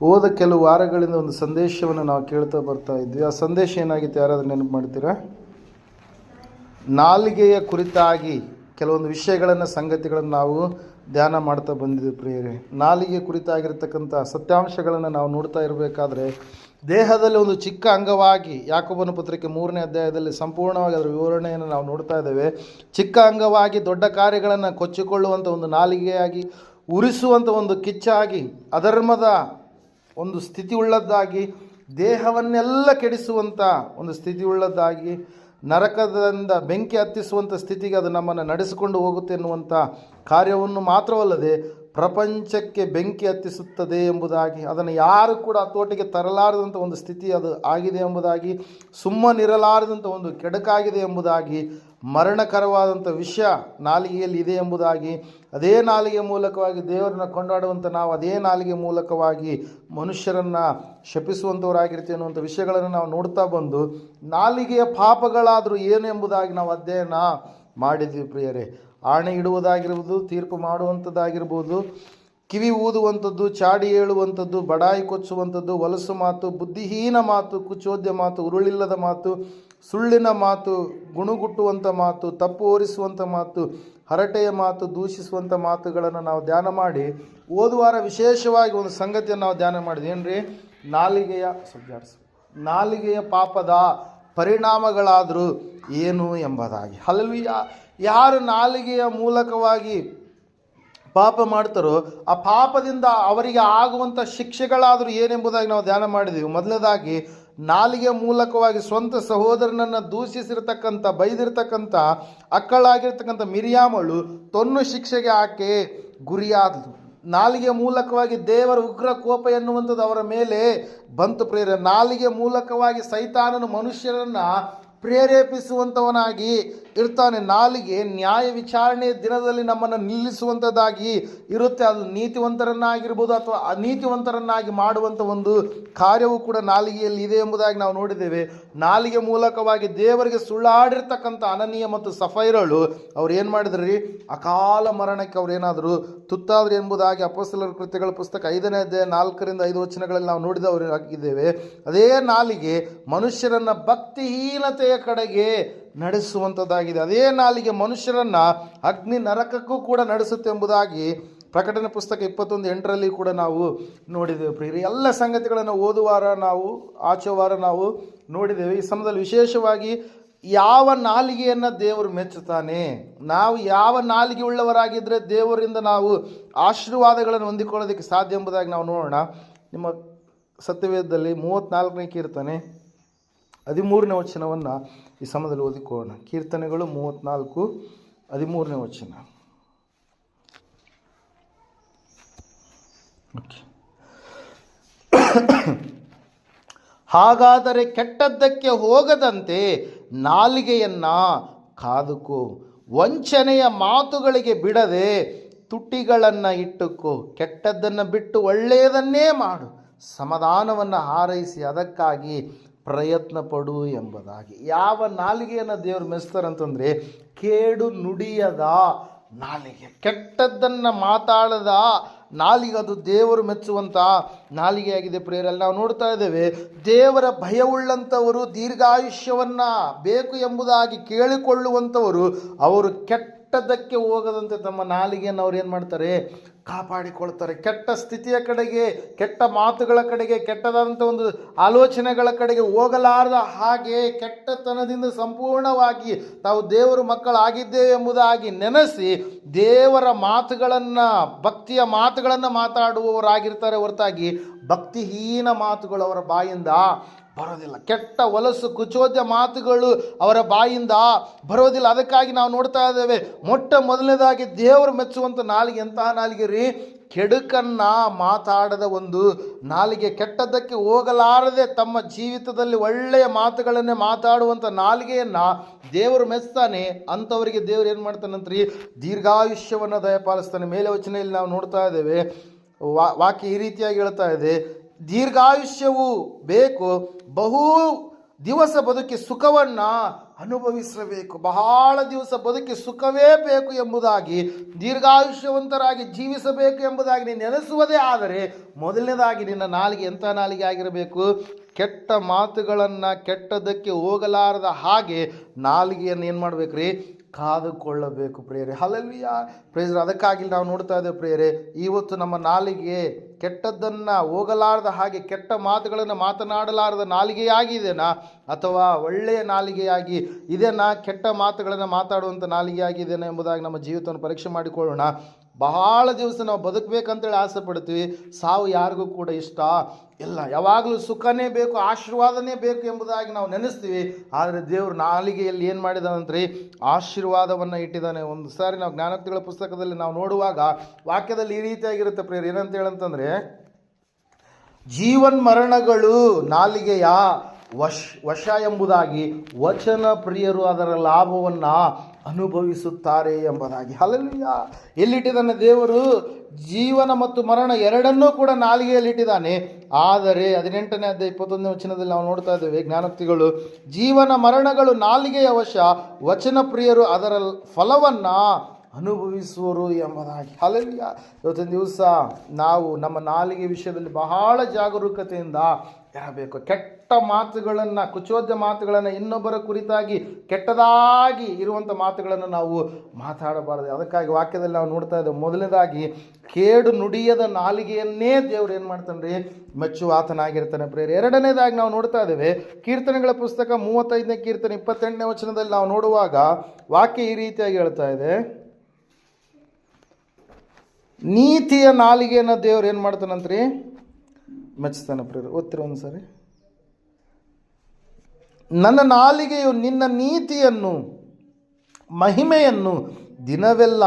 ಹೋದ ಕೆಲವು ವಾರಗಳಿಂದ ಒಂದು ಸಂದೇಶವನ್ನು ನಾವು ಕೇಳ್ತಾ ಬರ್ತಾ ಇದ್ವಿ. ಆ ಸಂದೇಶ ಏನಾಗಿತ್ತು, ಯಾರಾದರೂ ನೆನಪು ಮಾಡ್ತೀರಾ? ನಾಲಿಗೆಯ ಕುರಿತಾಗಿ ಕೆಲವೊಂದು ವಿಷಯಗಳನ್ನು, ಸಂಗತಿಗಳನ್ನು ನಾವು ಧ್ಯಾನ ಮಾಡ್ತಾ ಬಂದಿದ್ದೀವಿ ಪ್ರಿಯರೇ. ನಾಲಿಗೆ ಕುರಿತಾಗಿರ್ತಕ್ಕಂಥ ಸತ್ಯಾಂಶಗಳನ್ನು ನಾವು ನೋಡ್ತಾ ಇರಬೇಕಾದ್ರೆ, ದೇಹದಲ್ಲಿ ಒಂದು ಚಿಕ್ಕ ಅಂಗವಾಗಿ, ಯಾಕೋಬನ ಪತ್ರಿಕೆ 3ನೇ ಅಧ್ಯಾಯದಲ್ಲಿ ಸಂಪೂರ್ಣವಾಗಿ ಅದರ ವಿವರಣೆಯನ್ನು ನಾವು ನೋಡ್ತಾ ಇದ್ದೇವೆ. ಚಿಕ್ಕ ಅಂಗವಾಗಿ ದೊಡ್ಡ ಕಾರ್ಯಗಳನ್ನು ಕೊಚ್ಚಿಕೊಳ್ಳುವಂಥ ಒಂದು ನಾಲಿಗೆಯಾಗಿ, ಉರಿಸುವಂಥ ಒಂದು ಕಿಚ್ಚಾಗಿ, ಅಧರ್ಮದ ಒಂದು ಸ್ಥಿತಿ ಉಳ್ಳದ್ದಾಗಿ, ದೇಹವನ್ನೆಲ್ಲ ಕೆಡಿಸುವಂಥ ಒಂದು ಸ್ಥಿತಿ ಉಳ್ಳದ್ದಾಗಿ, ನರಕದಿಂದ ಬೆಂಕಿ ಹತ್ತಿಸುವಂಥ ಸ್ಥಿತಿಗೆ ಅದು ನಮ್ಮನ್ನು ನಡೆಸಿಕೊಂಡು ಹೋಗುತ್ತೆ ಎನ್ನುವಂಥ ಕಾರ್ಯವನ್ನು ಮಾತ್ರವಲ್ಲದೆ ಪ್ರಪಂಚಕ್ಕೆ ಬೆಂಕಿ ಹತ್ತಿಸುತ್ತದೆ ಎಂಬುದಾಗಿ, ಅದನ್ನು ಯಾರು ಕೂಡ ಹತೋಟಿಗೆ ತರಲಾರದಂಥ ಒಂದು ಸ್ಥಿತಿ ಅದು ಆಗಿದೆ ಎಂಬುದಾಗಿ, ಸುಮ್ಮನಿರಲಾರದಂಥ ಒಂದು ಕೆಡಕಾಗಿದೆ ಎಂಬುದಾಗಿ, ಮರಣಕರವಾದಂಥ ವಿಷ ನಾಲಿಗೆಯಲ್ಲಿ ಇದೆ ಎಂಬುದಾಗಿ, ಅದೇ ನಾಲಿಗೆ ಮೂಲಕವಾಗಿ ದೇವರನ್ನ ಕೊಂಡಾಡುವಂಥ ನಾವು ಅದೇ ನಾಲಿಗೆ ಮೂಲಕವಾಗಿ ಮನುಷ್ಯರನ್ನು ಶಪಿಸುವಂಥವರಾಗಿರ್ತೀವಿ ಅನ್ನುವಂಥ ವಿಷಯಗಳನ್ನು ನಾವು ನೋಡ್ತಾ ಬಂದು, ನಾಲಿಗೆಯ ಪಾಪಗಳಾದರೂ ಏನು ಎಂಬುದಾಗಿ ನಾವು ಅಧ್ಯಯನ ಮಾಡಿದ್ವಿ ಪ್ರಿಯರೇ. ಆಣೆ ಇಡುವುದಾಗಿರ್ಬೋದು, ತೀರ್ಪು ಮಾಡುವಂಥದ್ದಾಗಿರ್ಬೋದು, ಕಿವಿ ಊದುವಂಥದ್ದು, ಚಾಡಿ ಹೇಳುವಂಥದ್ದು, ಬಡಾಯಿ ಕೊಚ್ಚುವಂಥದ್ದು, ಹೊಲಸು ಮಾತು, ಬುದ್ಧಿಹೀನ ಮಾತು, ಕುಚೋದ್ಯ ಮಾತು, ಉರುಳಿಲ್ಲದ ಮಾತು, ಸುಳ್ಳಿನ ಮಾತು, ಗುಣುಗುಟ್ಟುವಂಥ ಮಾತು, ತಪ್ಪು ಹೋರಿಸುವಂಥ ಮಾತು, ಹರಟೆಯ ಮಾತು, ದೂಷಿಸುವಂಥ ಮಾತುಗಳನ್ನು ನಾವು ಧ್ಯಾನ ಮಾಡಿ, ಓದುವಾರ ವಿಶೇಷವಾಗಿ ಒಂದು ಸಂಗತಿಯನ್ನು ನಾವು ಧ್ಯಾನ ಮಾಡಿದ್ವಿ. ಏನ್ರಿ? ನಾಲಿಗೆಯ ಪಾಪದ ಪರಿಣಾಮಗಳಾದರೂ ಏನು ಎಂಬುದಾಗಿ. ಹಲ್ಲೆಲೂಯಾ. ಯಾರು ನಾಲಿಗೆಯ ಮೂಲಕವಾಗಿ ಪಾಪ ಮಾಡ್ತಾರೋ ಆ ಪಾಪದಿಂದ ಅವರಿಗೆ ಆಗುವಂಥ ಶಿಕ್ಷೆಗಳಾದರೂ ಏನೆಂಬುದಾಗಿ ನಾವು ಧ್ಯಾನ ಮಾಡಿದ್ದೀವಿ. ಮೊದಲನೇದಾಗಿ, ನಾಲಿಗೆ ಮೂಲಕವಾಗಿ ಸ್ವಂತ ಸಹೋದರನನ್ನು ದೂಷಿಸಿರ್ತಕ್ಕಂಥ, ಬೈದಿರ್ತಕ್ಕಂಥ ಅಕ್ಕಳಾಗಿರ್ತಕ್ಕಂಥ ಮಿರಿಯಾಮಳು ತೊನ್ನು ಶಿಕ್ಷೆಗೆ ಆಕೆ ಗುರಿಯಾದಳು. ನಾಲಿಗೆ ಮೂಲಕವಾಗಿ ದೇವರ ಉಗ್ರ ಕೋಪ ಎನ್ನುವಂಥದ್ದು ಅವರ ಮೇಲೆ ಬಂತು ಪ್ರೇರೆ. ನಾಲಿಗೆ ಮೂಲಕವಾಗಿ ಸೈತಾನನು ಮನುಷ್ಯರನ್ನು ಪ್ರೇರೇಪಿಸುವಂಥವನಾಗಿ ಇರ್ತಾನೆ. ನಾಲಿಗೆ ನ್ಯಾಯ ವಿಚಾರಣೆ ದಿನದಲ್ಲಿ ನಮ್ಮನ್ನು ನಿಲ್ಲಿಸುವಂಥದ್ದಾಗಿ ಇರುತ್ತೆ. ಅದು ನೀತಿವಂತರನ್ನಾಗಿರ್ಬೋದು ಅಥವಾ ಅನೀತಿವಂತರನ್ನಾಗಿ ಮಾಡುವಂಥ ಒಂದು ಕಾರ್ಯವು ಕೂಡ ನಾಲಿಗೆಯಲ್ಲಿ ಇದೆ ಎಂಬುದಾಗಿ ನಾವು ನೋಡಿದ್ದೇವೆ. ನಾಲಿಗೆ ಮೂಲಕವಾಗಿ ದೇವರಿಗೆ ಸುಳ್ಳಾಡಿರ್ತಕ್ಕಂಥ ಅನನೀಯ ಮತ್ತು ಸಫೈರಳು ಅವ್ರು ಏನು ಮಾಡಿದ್ರಿ? ಅಕಾಲ ಮರಣಕ್ಕೆ ಅವ್ರು ಏನಾದರೂ ತುತ್ತಾದ್ರು ಎಂಬುದಾಗಿ ಅಪೊಸ್ತಲರ ಕೃತ್ಯಗಳ ಪುಸ್ತಕ 5ನೇ ಅಧ್ಯಾಯ 4ರಿಂದ 5 ವಚನಗಳಲ್ಲಿ ನಾವು ನೋಡಿದವರು ಆಗಿದ್ದೇವೆ. ಅದೇ ನಾಲಿಗೆ ಮನುಷ್ಯರನ್ನು ಭಕ್ತಿಹೀನತೆಯ ಕಡೆಗೆ ನಡೆಸುವಂಥದ್ದಾಗಿದೆ. ಅದೇ ನಾಲಿಗೆ ಮನುಷ್ಯರನ್ನು ಅಗ್ನಿ ನರಕಕ್ಕೂ ಕೂಡ ನಡೆಸುತ್ತೆ ಎಂಬುದಾಗಿ ಪ್ರಕಟಣೆ ಪುಸ್ತಕ 21:8ರಲ್ಲಿ ಕೂಡ ನಾವು ನೋಡಿದ್ದೇವೆ ಪ್ರಿಯರೇ. ಎಲ್ಲ ಸಂಗತಿಗಳನ್ನು ಓದುವಾರ ನಾವು, ಆಚೆ ವಾರ ನಾವು ನೋಡಿದ್ದೇವೆ. ಈ ಸಮಯದಲ್ಲಿ ವಿಶೇಷವಾಗಿ ಯಾವ ನಾಲಿಗೆಯನ್ನು ದೇವರು ಮೆಚ್ಚುತ್ತಾನೆ, ನಾವು ಯಾವ ನಾಲಿಗೆ ಉಳ್ಳವರಾಗಿದ್ದರೆ ದೇವರಿಂದ ನಾವು ಆಶೀರ್ವಾದಗಳನ್ನು ಹೊಂದಿಕೊಳ್ಳೋದಕ್ಕೆ ಸಾಧ್ಯ ಎಂಬುದಾಗಿ ನಾವು ನೋಡೋಣ. ನಿಮ್ಮ ಸತ್ಯವೇದದಲ್ಲಿ 34ನೇ ಕೀರ್ತನೆ 13ನೇ ವಚನವನ್ನು ಈ ಸಮಯದಲ್ಲಿ ಓದಿಕೊಳ್ಳೋಣ. ಕೀರ್ತನೆಗಳು 34:13ನೇ ವಚನ. ಹಾಗಾದರೆ ಕೆಟ್ಟದ್ದಕ್ಕೆ ಹೋಗದಂತೆ ನಾಲಿಗೆಯನ್ನು ಕಾದುಕೋ, ವಂಚನೆಯ ಮಾತುಗಳಿಗೆ ಬಿಡದೆ ತುಟಿಗಳನ್ನು ಇಟ್ಟುಕೋ, ಕೆಟ್ಟದ್ದನ್ನು ಬಿಟ್ಟು ಒಳ್ಳೆಯದನ್ನೇ ಮಾಡು, ಸಮಾಧಾನವನ್ನು ಹಾರೈಸಿ ಅದಕ್ಕಾಗಿ ಪ್ರಯತ್ನ ಪಡು ಎಂಬುದಾಗಿ. ಯಾವ ನಾಲಿಗೆಯನ್ನು ದೇವರು ಮೆಚ್ತಾರಂತಂದರೆ ಕೇಡು ನುಡಿಯದ ನಾಲಿಗೆ, ಕೆಟ್ಟದ್ದನ್ನು ಮಾತಾಡದ ನಾಲಿಗೆ, ಅದು ದೇವರು ಮೆಚ್ಚುವಂಥ ನಾಲಿಗೆಯಾಗಿದೆ ಪ್ರಿಯರಲ್ಲಿ. ನಾವು ನೋಡ್ತಾ ಇದ್ದೇವೆ, ದೇವರ ಭಯವುಳ್ಳಂಥವರು ದೀರ್ಘಾಯುಷ್ಯವನ್ನು ಬೇಕು ಎಂಬುದಾಗಿ ಕೇಳಿಕೊಳ್ಳುವಂಥವರು, ಅವರು ಕೆಟ್ಟದ್ದಕ್ಕೆ ಹೋಗದಂತೆ ತಮ್ಮ ನಾಲಿಗೆಯನ್ನು ಅವ್ರು ಏನು ಮಾಡ್ತಾರೆ? ಕಾಪಾಡಿಕೊಳ್ತಾರೆ. ಕೆಟ್ಟ ಸ್ಥಿತಿಯ ಕಡೆಗೆ, ಕೆಟ್ಟ ಮಾತುಗಳ ಕಡೆಗೆ, ಕೆಟ್ಟದಾದಂಥ ಒಂದು ಆಲೋಚನೆಗಳ ಕಡೆಗೆ ಹೋಗಲಾರದ ಹಾಗೆ ಕೆಟ್ಟತನದಿಂದ ಸಂಪೂರ್ಣವಾಗಿ ತಾವು ದೇವರ ಮಕ್ಕಳಾಗಿದ್ದೇವೆ ಎಂಬುದಾಗಿ ನೆನೆಸಿ ದೇವರ ಮಾತುಗಳನ್ನು, ಭಕ್ತಿಯ ಮಾತುಗಳನ್ನು ಮಾತಾಡುವವರಾಗಿರ್ತಾರೆ ಹೊರತಾಗಿ ಭಕ್ತಿಹೀನ ಮಾತುಗಳು ಅವರ ಬಾಯಿಂದ ಬರೋದಿಲ್ಲ. ಕೆಟ್ಟ ಹೊಲಸು ಕುಚೋದ್ಯ ಮಾತುಗಳು ಅವರ ಬಾಯಿಂದ ಬರೋದಿಲ್ಲ. ಅದಕ್ಕಾಗಿ ನಾವು ನೋಡ್ತಾ ಇದ್ದೇವೆ, ಮೊದಲನೇದಾಗಿ ದೇವರು ಮೆಚ್ಚುವಂಥ ನಾಲಿಗೆ ಎಂತಹ ನಾಲಿಗೆ ರೀ? ಕೆಡುಕನ್ನು ಮಾತಾಡದ ಒಂದು ನಾಲಿಗೆ, ಕೆಟ್ಟದ್ದಕ್ಕೆ ಹೋಗಲಾರದೆ ತಮ್ಮ ಜೀವಿತದಲ್ಲಿ ಒಳ್ಳೆಯ ಮಾತುಗಳನ್ನೇ ಮಾತಾಡುವಂಥ ನಾಲಿಗೆಯನ್ನು ದೇವರು ಮೆಚ್ತಾನೆ. ಅಂಥವರಿಗೆ ದೇವರು ಏನು ಮಾಡ್ತಾನಂತ್ರಿ? ದೀರ್ಘಾಯುಷ್ಯವನ್ನು ದಯಪಾಲಿಸ್ತಾನೆ. ಮೇಲೆ ವಚನೆಯಲ್ಲಿ ನಾವು ನೋಡ್ತಾ ಇದ್ದೇವೆ, ವಾಕ್ಯ ಈ ರೀತಿಯಾಗಿ ಹೇಳ್ತಾ ಇದೆ, ದೀರ್ಘಾಯುಷ್ಯವು ಬೇಕು, ಬಹು ದಿವಸ ಬದುಕಿ ಸುಖವನ್ನು ಅನುಭವಿಸಬೇಕು, ಬಹಳ ದಿವಸ ಬದುಕಿ ಸುಖವೇ ಬೇಕು ಎಂಬುದಾಗಿ, ದೀರ್ಘಾಯುಷ್ಯವಂತರಾಗಿ ಜೀವಿಸಬೇಕು ಎಂಬುದಾಗಿ ನೀನು ನೆನೆಸುವುದೇ ಆದರೆ ಮೊದಲನೇದಾಗಿ ನಿನ್ನ ನಾಲಿಗೆ ಎಂಥ ನಾಲಿಗೆ ಆಗಿರಬೇಕು? ಕೆಟ್ಟ ಮಾತುಗಳನ್ನು, ಕೆಟ್ಟದಕ್ಕೆ ಹೋಗಲಾರದ ಹಾಗೆ ನಾಲಿಗೆಯನ್ನು ಏನು ಮಾಡಬೇಕ್ರಿ? ಕಾದುಕೊಳ್ಳಬೇಕು ಪ್ರಿಯರೇ. Hallelujah, praise. ಅದಕ್ಕಾಗಿ ನಾವು ನೋಡ್ತಾ ಇದ್ದೇವೆ ಪ್ರಿಯರೇ, ಇವತ್ತು ನಮ್ಮ ನಾಲಿಗೆ ಕೆಟ್ಟದ್ದನ್ನು ಹೋಗಲಾರದ ಹಾಗೆ, ಕೆಟ್ಟ ಮಾತುಗಳನ್ನು ಮಾತನಾಡಲಾರದ ನಾಲಿಗೆಯಾಗಿದೆನಾ, ಅಥವಾ ಒಳ್ಳೆಯ ನಾಲಿಗೆಯಾಗಿ ಇದೆನಾ? ಕೆಟ್ಟ ಮಾತುಗಳನ್ನು ಮಾತಾಡುವಂಥ ನಾಲಿಗೆಯಾಗಿದೆನಾ ಎಂಬುದಾಗಿ ನಮ್ಮ ಜೀವಿತವನ್ನು ಪರೀಕ್ಷೆ ಮಾಡಿಕೊಳ್ಳೋಣ. ಬಹಳ ದಿವಸ ನಾವು ಬದುಕಬೇಕಂತೇಳಿ ಆಸೆ ಪಡ್ತೀವಿ. ಸಾವು ಯಾರಿಗೂ ಕೂಡ ಇಷ್ಟ ಇಲ್ಲ. ಯಾವಾಗಲೂ ಸುಖನೇ ಬೇಕು, ಆಶೀರ್ವಾದನೇ ಬೇಕು ಎಂಬುದಾಗಿ ನಾವು ನೆನೆಸ್ತೀವಿ. ಆದರೆ ದೇವರು ನಾಲಿಗೆಯಲ್ಲಿ ಏನು ಮಾಡಿದಾನಂತ್ರಿ? ಆಶೀರ್ವಾದವನ್ನು ಇಟ್ಟಿದ್ದಾನೆ. ಒಂದು ಸಾರಿ ನಾವು ಜ್ಞಾನೋಕ್ತಿಗಳ ಪುಸ್ತಕದಲ್ಲಿ ನಾವು ನೋಡುವಾಗ ವಾಕ್ಯದಲ್ಲಿ ಈ ರೀತಿಯಾಗಿರುತ್ತೆ ಪ್ರಿಯರು. ಏನಂತ ಹೇಳಂತಂದರೆ, ಜೀವನ್ ಮರಣಗಳು ನಾಲಿಗೆಯ ವಶ ಎಂಬುದಾಗಿ, ವಚನ ಪ್ರಿಯರು ಅದರ ಲಾಭವನ್ನು ಅನುಭವಿಸುತ್ತಾರೆ ಎಂಬುದಾಗಿ. ಹಲ್ಲೆಲೂಯಾ. ಎಲ್ಲಿಟ್ಟಿದ್ದಾನೆ ದೇವರು? ಜೀವನ ಮತ್ತು ಮರಣ ಎರಡನ್ನೂ ಕೂಡ ನಾಲಿಗೆಯಲ್ಲಿಟ್ಟಿದ್ದಾನೆ. ಆದರೆ 18ನೇ ಅಧ್ಯಾಯ 21ನೇ ವಚನದಲ್ಲಿ ನಾವು ನೋಡ್ತಾ ಇದ್ದೇವೆ, ಜ್ಞಾನೋಕ್ತಿಗಳು, ಜೀವನ ಮರಣಗಳು ನಾಲಿಗೆಯ ವಶ, ವಚನ ಪ್ರಿಯರು ಅದರ ಫಲವನ್ನು ಅನುಭವಿಸುವರು ಎಂಬುದಾಗಿ. ಹಲ್ಲೆಲೂಯಾ. ಇವತ್ತಿನ ದಿವಸ ನಾವು ನಮ್ಮ ನಾಲಿಗೆ ವಿಷಯದಲ್ಲಿ ಬಹಳ ಜಾಗರೂಕತೆಯಿಂದ ಇರಬೇಕು. ಕೆಟ್ಟ ಮಾತುಗಳನ್ನು, ಕುಚೋದ್ಯ ಮಾತುಗಳನ್ನು, ಇನ್ನೊಬ್ಬರ ಕುರಿತಾಗಿ ಕೆಟ್ಟದಾಗಿ ಇರುವಂಥ ಮಾತುಗಳನ್ನು ನಾವು ಮಾತಾಡಬಾರದು. ಅದಕ್ಕಾಗಿ ವಾಕ್ಯದಲ್ಲಿ ನಾವು ನೋಡ್ತಾ ಇದ್ದೇವೆ, ಮೊದಲನೇದಾಗಿ ಕೇಡು ನುಡಿಯದ ನಾಲಿಗೆಯನ್ನೇ ದೇವರು ಏನು ಮಾಡ್ತಾನೆ ರೀ? ಮೆಚ್ಚುವ ಆತನಾಗಿರ್ತಾನೆ ಪ್ರಿಯರೇ. ಎರಡನೇದಾಗಿ ನಾವು ನೋಡ್ತಾ ಇದ್ದೇವೆ, ಕೀರ್ತನೆಗಳ ಪುಸ್ತಕ 35ನೇ ಕೀರ್ತನೆ 28ನೇ ವಚನದಲ್ಲಿ ನಾವು ನೋಡುವಾಗ ವಾಕ್ಯ ಈ ರೀತಿಯಾಗಿ ಹೇಳ್ತಾ ಇದೆ, ನೀತಿಯ ನಾಲಿಗೆಯನ್ನು ದೇವರು ಏನು ಮಾಡ್ತಾನಂತ್ರಿ? ಮೆಚ್ತಾನೆ ಪ್ರಿಯರು. ಓದ್ತಿರ ಒಂದು ಸಾರಿ. ನನ್ನ ನಾಲಿಗೆಯು ನಿನ್ನ ನೀತಿಯನ್ನು, ಮಹಿಮೆಯನ್ನು ದಿನವೆಲ್ಲ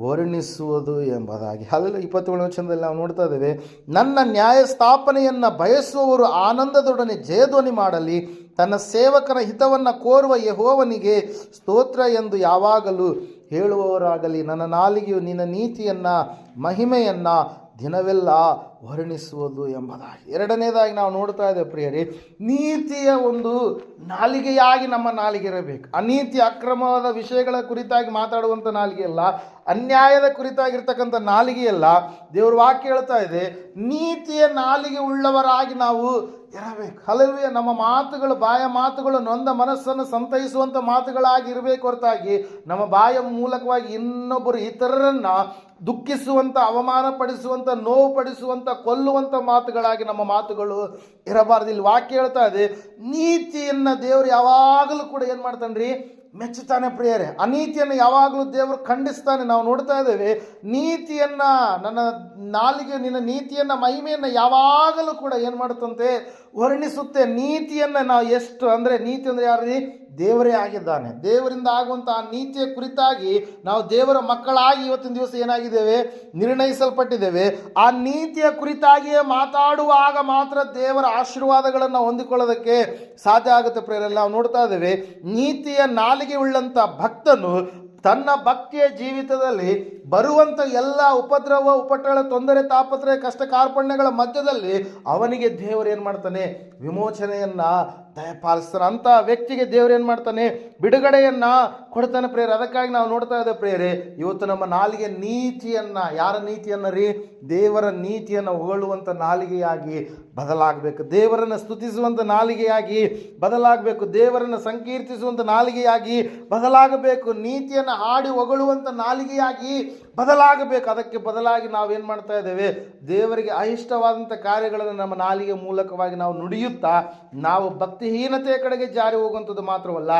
ವರ್ಣಿಸುವುದು ಎಂಬುದಾಗಿ. ಅಲ್ಲಿ 27ನೇ ವಚನದಲ್ಲಿ ನಾವು ನೋಡ್ತಾ ಇದ್ದೇವೆ, ನನ್ನ ನ್ಯಾಯ ಸ್ಥಾಪನೆಯನ್ನು ಬಯಸುವವರು ಆನಂದದೊಡನೆ ಜಯಧ್ವನಿ ಮಾಡಲಿ, ತನ್ನ ಸೇವಕನ ಹಿತವನ್ನು ಕೋರುವ ಯೆಹೋವನಿಗೆ ಸ್ತೋತ್ರ ಎಂದು ಯಾವಾಗಲೂ ಹೇಳುವವರಾಗಲಿ. ನನ್ನ ನಾಲಿಗೆಯು ನಿನ್ನ ನೀತಿಯನ್ನು, ಮಹಿಮೆಯನ್ನು ದಿನವೆಲ್ಲ ವರ್ಣಿಸುವುದು ಎಂಬುದಾಗಿ. ಎರಡನೇದಾಗಿ ನಾವು ನೋಡ್ತಾ ಇದ್ದೇವೆ ಪ್ರಿಯರೇ, ನೀತಿಯ ಒಂದು ನಾಲಿಗೆಯಾಗಿ ನಮ್ಮ ನಾಲಿಗೆ ಇರಬೇಕು. ಅನೀತಿ ಅಕ್ರಮವಾದ ವಿಷಯಗಳ ಕುರಿತಾಗಿ ಮಾತಾಡುವಂಥ ನಾಲಿಗೆಯಲ್ಲ, ಅನ್ಯಾಯದ ಕುರಿತಾಗಿರ್ತಕ್ಕಂಥ ನಾಲಿಗೆಯಲ್ಲ. ದೇವ್ರ ವಾಕ್ಯ ಹೇಳ್ತಾ ಇದೆ, ನೀತಿಯ ನಾಲಿಗೆ ಉಳ್ಳವರಾಗಿ ನಾವು ಇರಬೇಕು. ಹಲ್ಲೆಲೂಯಾ. ನಮ್ಮ ಮಾತುಗಳು, ಬಾಯ ಮಾತುಗಳು ನೊಂದ ಮನಸ್ಸನ್ನು ಸಂತೈಸುವಂಥ ಮಾತುಗಳಾಗಿ ಇರಬೇಕು ಹೊರತಾಗಿ ನಮ್ಮ ಬಾಯ ಮೂಲಕವಾಗಿ ಇನ್ನೊಬ್ಬರು ಇತರರನ್ನ ದುಃಖಿಸುವಂಥ, ಅವಮಾನ ಪಡಿಸುವಂಥ, ನೋವು ಪಡಿಸುವಂಥ, ಕೊಲ್ಲುವಂಥ ಮಾತುಗಳಾಗಿ ನಮ್ಮ ಮಾತುಗಳು ಇರಬಾರ್ದು. ಇಲ್ಲಿ ವಾಕ್ಯ ಹೇಳ್ತಾ ಇದೆ, ನೀತಿಯನ್ನು ದೇವರು ಯಾವಾಗಲೂ ಕೂಡ ಏನು ಮಾಡ್ತಾನೆ ರೀ? ಮೆಚ್ಚುತ್ತಾನೆ ಪ್ರಿಯರೇ. ಅನೀತಿಯನ್ನು ಯಾವಾಗಲೂ ದೇವರು ಖಂಡಿಸ್ತಾನೆ. ನಾವು ನೋಡ್ತಾ ಇದ್ದೇವೆ, ನೀತಿಯನ್ನು, ನನ್ನ ನಾಲಿಗೆ ನಿನ್ನ ನೀತಿಯನ್ನು, ಮಹಿಮೆಯನ್ನು ಯಾವಾಗಲೂ ಕೂಡ ಏನು ಮಾಡುತ್ತಂತೆ? ವರ್ಣಿಸುತ್ತೆ. ನೀತಿಯನ್ನು ನಾವು ಎಷ್ಟು ಅಂದರೆ, ನೀತಿ ಅಂದರೆ ಯಾರು ರೀ? ದೇವರೇ ಆಗಿದ್ದಾನೆ. ದೇವರಿಂದ ಆಗುವಂಥ ಆ ನೀತಿಯ ಕುರಿತಾಗಿ ನಾವು ದೇವರ ಮಕ್ಕಳಾಗಿ ಇವತ್ತಿನ ದಿವಸ ಏನಾಗಿದ್ದೇವೆ? ನಿರ್ಣಯಿಸಲ್ಪಟ್ಟಿದ್ದೇವೆ. ಆ ನೀತಿಯ ಕುರಿತಾಗಿಯೇ ಮಾತಾಡುವಾಗ ಮಾತ್ರ ದೇವರ ಆಶೀರ್ವಾದಗಳನ್ನು ಹೊಂದಿಕೊಳ್ಳೋದಕ್ಕೆ ಸಾಧ್ಯ ಆಗುತ್ತೆ ಪ್ರಿಯರೆಲ್ಲ. ನಾವು ನೋಡ್ತಾ ಇದ್ದೇವೆ, ನೀತಿಯ ನಾಲಿಗೆ ಉಳ್ಳಂಥ ಭಕ್ತನು ತನ್ನ ಭಕ್ತಿಯ ಜೀವಿತದಲ್ಲಿ ಬರುವಂಥ ಎಲ್ಲ ಉಪದ್ರವ, ಉಪಟಳ, ತೊಂದರೆ, ತಾಪತ್ರೆ, ಕಷ್ಟ ಕಾರ್ಪಣ್ಯಗಳ ಮಧ್ಯದಲ್ಲಿ ಅವನಿಗೆ ದೇವರು ಏನು ಮಾಡ್ತಾನೆ? ವಿಮೋಚನೆಯನ್ನು ದಯಪಾಲಿಸ್ತಾನೆ. ಅಂಥ ವ್ಯಕ್ತಿಗೆ ದೇವರು ಏನು ಮಾಡ್ತಾನೆ? ಬಿಡುಗಡೆಯನ್ನು ಕೊಡ್ತಾನೆ ಪ್ರೇರೆ. ಅದಕ್ಕಾಗಿ ನಾವು ನೋಡ್ತಾ ಇದ್ದೇವೆ ಪ್ರೇರೆ, ಇವತ್ತು ನಮ್ಮ ನಾಲಿಗೆ ನೀತಿಯನ್ನು, ಯಾರ ನೀತಿಯನ್ನು ರೀ? ದೇವರ ನೀತಿಯನ್ನು ಹೊಗಳುವಂಥ ನಾಲಿಗೆಯಾಗಿ ಬದಲಾಗಬೇಕು. ದೇವರನ್ನು ಸ್ತುತಿಸುವಂಥ ನಾಲಿಗೆಯಾಗಿ ಬದಲಾಗಬೇಕು. ದೇವರನ್ನು ಸಂಕೀರ್ತಿಸುವಂಥ ನಾಲಿಗೆಯಾಗಿ ಬದಲಾಗಬೇಕು. ನೀತಿಯನ್ನು ಹಾಡಿ ಹೊಗಳುವಂಥ ನಾಲಿಗೆಯಾಗಿ ಬದಲಾಗಬೇಕು. ಅದಕ್ಕೆ ಬದಲಾಗಿ ನಾವೇನು ಮಾಡ್ತಾ ಇದ್ದೇವೆ? ದೇವರಿಗೆ ಅಹಿಷ್ಟವಾದಂಥ ಕಾರ್ಯಗಳನ್ನು ನಮ್ಮ ನಾಲಿಗೆ ಮೂಲಕವಾಗಿ ನಾವು ನುಡಿಯುತ್ತಾ ನಾವು ಭಕ್ತಿಹೀನತೆಯ ಕಡೆಗೆ ಜಾರಿ ಹೋಗುವಂಥದ್ದು ಮಾತ್ರವಲ್ಲ,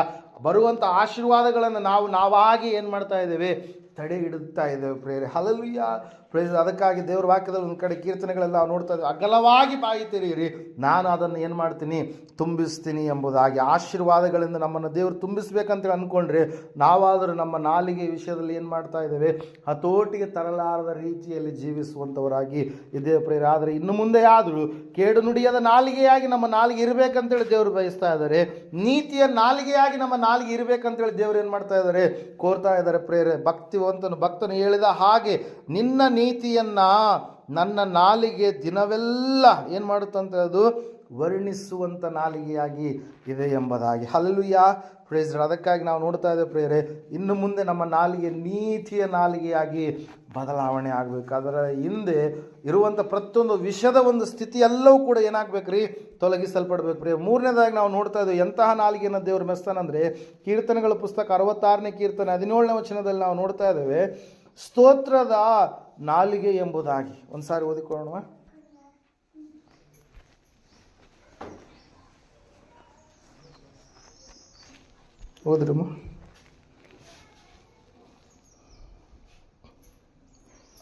ಬರುವಂಥ ಆಶೀರ್ವಾದಗಳನ್ನು ನಾವಾಗಿ ಏನು ಮಾಡ್ತಾ ಇದ್ದೇವೆ? ತಡೆ ಹಿಡುತ್ತಾ ಇದ್ದೇವೆ ಪ್ರೇರೆ. Hallelujah, praise. ಅದಕ್ಕಾಗಿ ದೇವರ ವಾಕ್ಯದಲ್ಲಿ ಒಂದು ಕಡೆ ಕೀರ್ತನೆಗಳೆಲ್ಲ ನಾವು ನೋಡ್ತಾ ಇದ್ದೇವೆ, ಅಗಲವಾಗಿ ಬಾಯಿ ತೆರೆಯಿರಿ, ನಾನು ಅದನ್ನು ಏನು ಮಾಡ್ತೀನಿ? ತುಂಬಿಸ್ತೀನಿ ಎಂಬುದಾಗಿ. ಆಶೀರ್ವಾದಗಳಿಂದ ನಮ್ಮನ್ನು ದೇವರು ತುಂಬಿಸ್ಬೇಕಂತೇಳಿ ಅಂದ್ಕೊಂಡ್ರೆ ನಾವಾದರೂ ನಮ್ಮ ನಾಲಿಗೆ ವಿಷಯದಲ್ಲಿ ಏನು ಮಾಡ್ತಾ ಇದ್ದೇವೆ? ಹತೋಟಿಗೆ ತರಲಾರದ ರೀತಿಯಲ್ಲಿ ಜೀವಿಸುವಂಥವರಾಗಿ ಇದ್ದೇವೆ ಪ್ರೇರೆ. ಆದರೆ ಇನ್ನು ಮುಂದೆ ಆದರೂ ಕೇಡು ನುಡಿಯದ ನಾಲಿಗೆಯಾಗಿ ನಮ್ಮ ನಾಲಿಗೆ ಇರಬೇಕಂತೇಳಿ ದೇವರು ಬಯಸ್ತಾ ಇದ್ದಾರೆ. ನೀತಿಯ ನಾಲಿಗೆಯಾಗಿ ನಮ್ಮ ನಾಲಿಗೆ ಇರಬೇಕಂತೇಳಿ ದೇವರು ಏನು ಮಾಡ್ತಾ ಇದ್ದಾರೆ? ಕೋರ್ತಾ ಇದ್ದಾರೆ ಪ್ರೇರೆ. ಭಕ್ತನು ಹೇಳಿದ ಹಾಗೆ ನಿನ್ನ ನೀತಿಯನ್ನು ನನ್ನ ನಾಲಿಗೆ ದಿನವೆಲ್ಲ ಏನು ಮಾಡುತ್ತಂತ ಅದು ವರ್ಣಿಸುವಂಥ ನಾಲಿಗೆಯಾಗಿ ಇದೆ ಎಂಬುದಾಗಿ. Hallelujah, praise. ಅದಕ್ಕಾಗಿ ನಾವು ನೋಡ್ತಾ ಇದ್ದೇವೆ ಪ್ರೇರೆ, ಇನ್ನು ಮುಂದೆ ನಮ್ಮ ನಾಲಿಗೆ ನೀತಿಯ ನಾಲಿಗೆಯಾಗಿ ಬದಲಾವಣೆ ಆಗಬೇಕು. ಅದರ ಹಿಂದೆ ಇರುವಂಥ ಪ್ರತಿಯೊಂದು ವಿಷಯದ ಒಂದು ಸ್ಥಿತಿ ಎಲ್ಲವೂ ಕೂಡ ಏನಾಗಬೇಕ್ರಿ, ತೊಲಗಿಸಲ್ಪಡ್ಬೇಕು ಪ್ರಿಯ. ಮೂರನೇದಾಗಿ ನಾವು ನೋಡ್ತಾ ಇದ್ದೇವೆ ಎಂತಹ ನಾಲಿಗೆಯನ್ನು ದೇವರು ಮೆಸ್ತಾನಂದರೆ, ಕೀರ್ತನೆಗಳ ಪುಸ್ತಕ 66ನೇ ಕೀರ್ತನೆ 17ನೇ ವಚನದಲ್ಲಿ ನಾವು ನೋಡ್ತಾ ಇದ್ದೇವೆ, ಸ್ತೋತ್ರದ ನಾಲಿಗೆ ಎಂಬುದಾಗಿ. ಒಂದು ಸಾರಿ ಓದಿಕೊಳ್ಳೋಣ. ಓದ್ರಮ್ಮ.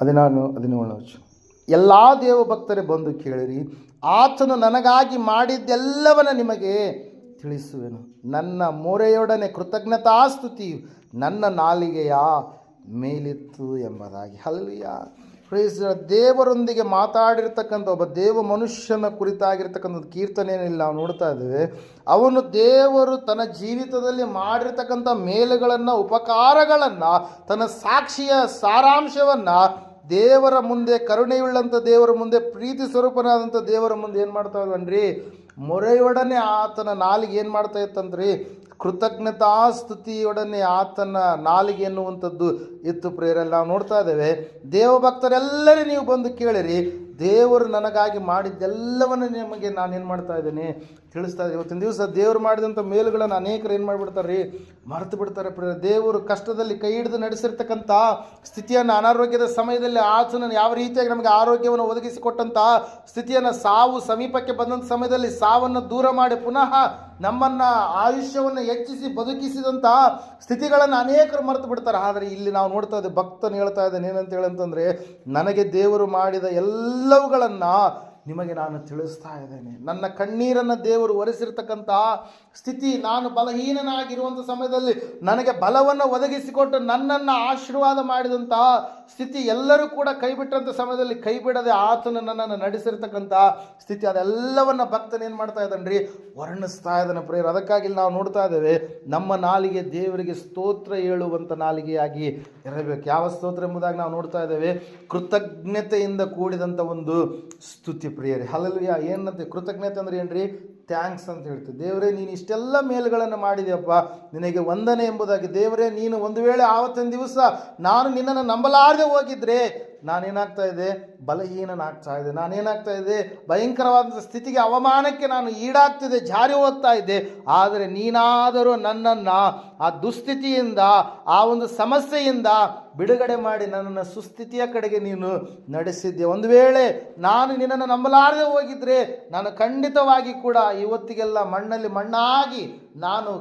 17 ಎಲ್ಲ ದೇವಭಕ್ತರೇ ಬಂದು ಕೇಳಿರಿ, ಆತನು ನನಗಾಗಿ ಮಾಡಿದ್ದೆಲ್ಲವನ್ನ ನಿಮಗೆ ತಿಳಿಸುವೆನು. ನನ್ನ ಮೊರೆಯೊಡನೆ ಕೃತಜ್ಞತಾಸ್ತುತಿಯು ನನ್ನ ನಾಲಿಗೆಯ ಮೇಲಿತ್ತು ಎಂಬುದಾಗಿ. Hallelujah, praise. ದೇವರೊಂದಿಗೆ ಮಾತಾಡಿರ್ತಕ್ಕಂಥ ಒಬ್ಬ ದೇವ ಮನುಷ್ಯನ ಕುರಿತಾಗಿರ್ತಕ್ಕಂಥ ಕೀರ್ತನೆಯಲ್ಲಿ ನಾವು ನೋಡ್ತಾ ಇದ್ದೇವೆ. ಅವನು ದೇವರು ತನ್ನ ಜೀವಿತದಲ್ಲಿ ಮಾಡಿರ್ತಕ್ಕಂಥ ಮೇಲುಗಳನ್ನು, ಉಪಕಾರಗಳನ್ನು, ತನ್ನ ಸಾಕ್ಷಿಯ ಸಾರಾಂಶವನ್ನು ದೇವರ ಮುಂದೆ, ಕರುಣೆಯುಳ್ಳಂಥ ದೇವರ ಮುಂದೆ, ಪ್ರೀತಿ ಸ್ವರೂಪನಾದಂಥ ದೇವರ ಮುಂದೆ ಏನು ಮಾಡ್ತಾ ಇದ್ದಾನ್ರಿ, ಮೊರೆಯೊಡನೆ ಆತನ ನಾಲಿಗೆ ಏನು ಮಾಡ್ತಾ ಇತ್ತಂದ್ರಿ, ಕೃತಜ್ಞತಾಸ್ತುತಿಯೊಡನೆ ಆತನ ನಾಲಿಗೆ ಎನ್ನುವಂಥದ್ದು ಇತ್ತು ಪ್ರೇರಲ್ಲಿ. ನಾವು ನೋಡ್ತಾ ಇದ್ದೇವೆ, ದೇವಭಕ್ತರೆಲ್ಲರೂ ನೀವು ಬಂದು ಕೇಳಿರಿ, ದೇವರು ನನಗಾಗಿ ಮಾಡಿದ್ದೆಲ್ಲವನ್ನು ನಿಮಗೆ ನಾನೇನು ಮಾಡ್ತಾ ಇದ್ದೇನೆ, ತಿಳಿಸ್ತಾ ಇದ್ದೀನಿ. ಇವತ್ತಿನ ದಿವಸ ದೇವರು ಮಾಡಿದಂಥ ಮೇಲುಗಳನ್ನು ಅನೇಕರು ಏನು ಮಾಡಿಬಿಡ್ತಾರೆ ರೀ, ಮರೆತು ಬಿಡ್ತಾರೆ ಪ್ರೇರ. ದೇವರು ಕಷ್ಟದಲ್ಲಿ ಕೈ ಹಿಡಿದು ನಡೆಸಿರ್ತಕ್ಕಂಥ ಸ್ಥಿತಿಯನ್ನು, ಅನಾರೋಗ್ಯದ ಸಮಯದಲ್ಲಿ ಆತನನ್ನು ಯಾವ ರೀತಿಯಾಗಿ ನಮಗೆ ಆರೋಗ್ಯವನ್ನು ಒದಗಿಸಿಕೊಟ್ಟಂಥ ಸ್ಥಿತಿಯನ್ನು, ಸಾವು ಸಮೀಪಕ್ಕೆ ಬಂದಂಥ ಸಮಯದಲ್ಲಿ ಸಾವನ್ನು ದೂರ ಮಾಡಿ ಪುನಃ ನಮ್ಮನ್ನು ಆಯುಷ್ಯವನ್ನು ಹೆಚ್ಚಿಸಿ ಬದುಕಿಸಿದಂಥ ಸ್ಥಿತಿಗಳನ್ನು ಅನೇಕರು ಮರೆತು ಬಿಡ್ತಾರೆ. ಆದರೆ ಇಲ್ಲಿ ನಾವು ನೋಡ್ತಾ ಇದ್ದೇವೆ, ಭಕ್ತನು ಹೇಳ್ತಾ ಇದ್ದೇನೆ ಏನಂತ ಹೇಳಂತಂದರೆ, ನನಗೆ ದೇವರು ಮಾಡಿದ ಎಲ್ಲವುಗಳನ್ನು ನಿಮಗೆ ನಾನು ತಿಳಿಸ್ತಾ ಇದ್ದೇನೆ. ನನ್ನ ಕಣ್ಣೀರನ್ನು ದೇವರು ಒರೆಸಿರ್ತಕ್ಕಂಥ ಸ್ಥಿತಿ, ನಾನು ಬಲಹೀನನಾಗಿರುವಂಥ ಸಮಯದಲ್ಲಿ ನನಗೆ ಬಲವನ್ನು ಒದಗಿಸಿಕೊಟ್ಟು ನನ್ನನ್ನು ಆಶೀರ್ವಾದ ಮಾಡಿದಂಥ ಸ್ಥಿತಿ, ಎಲ್ಲರೂ ಕೂಡ ಕೈ ಬಿಟ್ಟಂಥ ಸಮಯದಲ್ಲಿ ಕೈ ಬಿಡದೆ ಆತನು ನನ್ನನ್ನು ನಡೆಸಿರ್ತಕ್ಕಂಥ ಸ್ಥಿತಿ, ಅದೆಲ್ಲವನ್ನು ಭಕ್ತನೇನು ಮಾಡ್ತಾ ಇದ್ದಾನೆ ರೀ, ವರ್ಣಿಸ್ತಾ ಇದ್ದಾನೆ ಪ್ರೇರ. ಅದಕ್ಕಾಗಿ ನಾವು ನೋಡ್ತಾ ಇದ್ದೇವೆ, ನಮ್ಮ ನಾಲಿಗೆ ದೇವರಿಗೆ ಸ್ತೋತ್ರ ಹೇಳುವಂಥ ನಾಲಿಗೆಯಾಗಿ ಇರಬೇಕು. ಯಾವ ಸ್ತೋತ್ರ ಎಂಬುದಾಗಿ ನಾವು ನೋಡ್ತಾ ಇದ್ದೇವೆ, ಕೃತಜ್ಞತೆಯಿಂದ ಕೂಡಿದಂಥ ಒಂದು ಸ್ತುತಿ ಪ್ರಿಯರೇ. ಹಲ್ಲೆಲೂಯಾ. ಏನಂತೆ ಕೃತಜ್ಞತೆ ಅಂದ್ರೆ ಏನ್ರಿ, ಥ್ಯಾಂಕ್ಸ್ ಅಂತ ಹೇಳ್ತೀವಿ. ದೇವರೇ, ನೀನು ಇಷ್ಟೆಲ್ಲ ಮೇಲುಗಳನ್ನು ಮಾಡಿದೆಯಪ್ಪ, ನಿನಗೆ ವಂದನೆ ಎಂಬುದಾಗಿ. ದೇವರೇ, ನೀನು ಒಂದು ವೇಳೆ ಆವತ್ತಿನ ದಿವಸ ನಾನು ನಿನ್ನನ್ನು ನಂಬಲಾರದೆ ಹೋಗಿದ್ರೆ ನಾನೇನಾಗ್ತಾ ಇದೆ, ಬಲಹೀನನಾಗ್ತಾ ಇದೆ, ನಾನೇನಾಗ್ತಾ ಇದೆ, ಭಯಂಕರವಾದಂಥ ಸ್ಥಿತಿಗೆ, ಅವಮಾನಕ್ಕೆ ನಾನು ಈಡಾಗ್ತಿದೆ, ಜಾರಿ ಹೋಗ್ತಾ ಇದ್ದೆ. ಆದರೆ ನೀನಾದರೂ ನನ್ನನ್ನು ಆ ದುಸ್ಥಿತಿಯಿಂದ, ಆ ಒಂದು ಸಮಸ್ಯೆಯಿಂದ ಬಿಡುಗಡೆ ಮಾಡಿ ನನ್ನನ್ನು ಸುಸ್ಥಿತಿಯ ಕಡೆಗೆ ನೀನು ನಡೆಸಿದ್ದೆ. ಒಂದು ವೇಳೆ ನಾನು ನಿನ್ನನ್ನು ನಂಬಲಾರದೆ ಹೋಗಿದ್ರೆ ನಾನು ಖಂಡಿತವಾಗಿ ಕೂಡ ಇವತ್ತಿಗೆಲ್ಲ ಮಣ್ಣಲ್ಲಿ ಮಣ್ಣಾಗಿ ನಾನು